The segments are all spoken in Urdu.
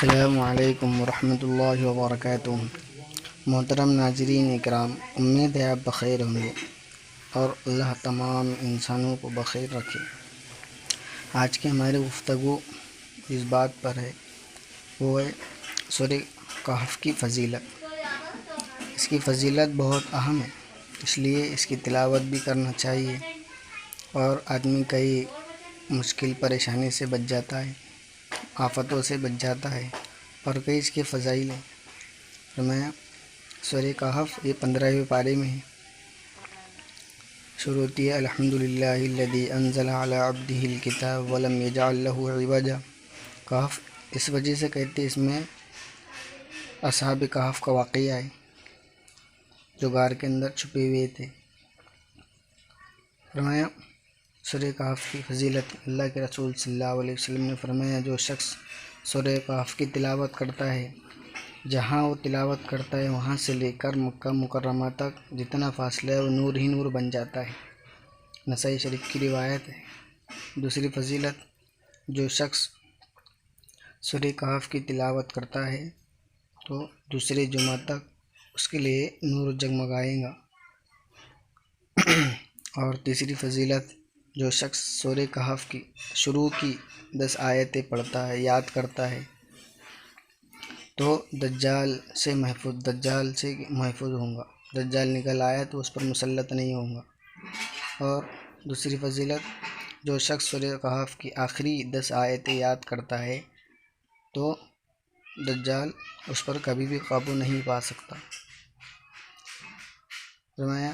السلام علیکم ورحمۃ اللہ وبرکاتہ۔ محترم ناظرین اکرام، امید ہے آپ بخیر ہوں گے اور اللہ تمام انسانوں کو بخیر رکھے۔ آج کی ہماری گفتگو اس بات پر ہے، وہ ہے سورہ کہف کی فضیلت۔ اس کی فضیلت بہت اہم ہے، اس لیے اس کی تلاوت بھی کرنا چاہیے اور آدمی کئی مشکل پریشانی سے بچ جاتا ہے، آفتوں سے بچ جاتا ہے، اور کئی اس کے فضائل ہیں۔ فرمایا سورہ کہف یہ 15ویں پارے میں ہے، شروع ہوتی ہے الحمدللہ الذی انزل علی عبدہ الکتاب ولم یجعل لہ عوجا۔ کہف اس وجہ سے کہتے ہیں، اس میں اصحاب کہف کا واقعہ ہے جو غار کے اندر چھپے ہوئے تھے۔ فرمایا سورہ کہف کی فضیلت، اللہ کے رسول صلی اللہ علیہ وسلم نے فرمایا جو شخص سورہ کہف کی تلاوت کرتا ہے، جہاں وہ تلاوت کرتا ہے وہاں سے لے کر مکہ مکرمہ تک جتنا فاصلہ ہے وہ نور ہی نور بن جاتا ہے۔ نسائی شریف کی روایت ہے۔ دوسری فضیلت، جو شخص سورہ کہف کی تلاوت کرتا ہے تو دوسرے جمعہ تک اس کے لیے نور جگمگائے گا۔ اور تیسری فضیلت، جو شخص سورہ کہف کی شروع کی 10 آیتیں پڑھتا ہے، یاد کرتا ہے، تو دجال سے محفوظ ہوں گا۔ دجال نکل آیا تو اس پر مسلط نہیں ہوں گا۔ اور دوسری فضیلت، جو شخص سورہ کہف کی آخری 10 آیتیں یاد کرتا ہے تو دجال اس پر کبھی بھی قابو نہیں پا سکتا۔ فرمایا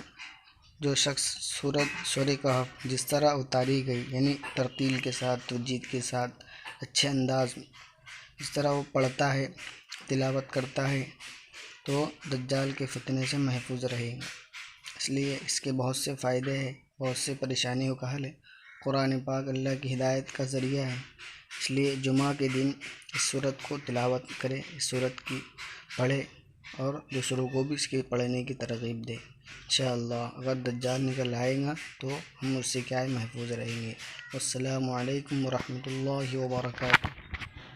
جو شخص سورہ کہف جس طرح اتاری گئی، یعنی ترتیل کے ساتھ، تجوید کے ساتھ، اچھے انداز میں جس طرح وہ پڑھتا ہے، تلاوت کرتا ہے، تو دجال کے فتنے سے محفوظ رہے گا۔ اس لیے اس کے بہت سے فائدے ہیں، بہت سے پریشانیوں کا حل ہے۔ قرآن پاک اللہ کی ہدایت کا ذریعہ ہے، اس لیے جمعہ کے دن اس سورت کو تلاوت کرے، اس سورت کی پڑھے اور دوسروں کو بھی اس کے پڑھنے کی ترغیب دے۔ انشاءاللہ اگر دجال نکل آئے گا تو ہم اس سے کیا ہے، محفوظ رہیں گے۔ السلام علیکم ورحمۃ اللہ وبرکاتہ۔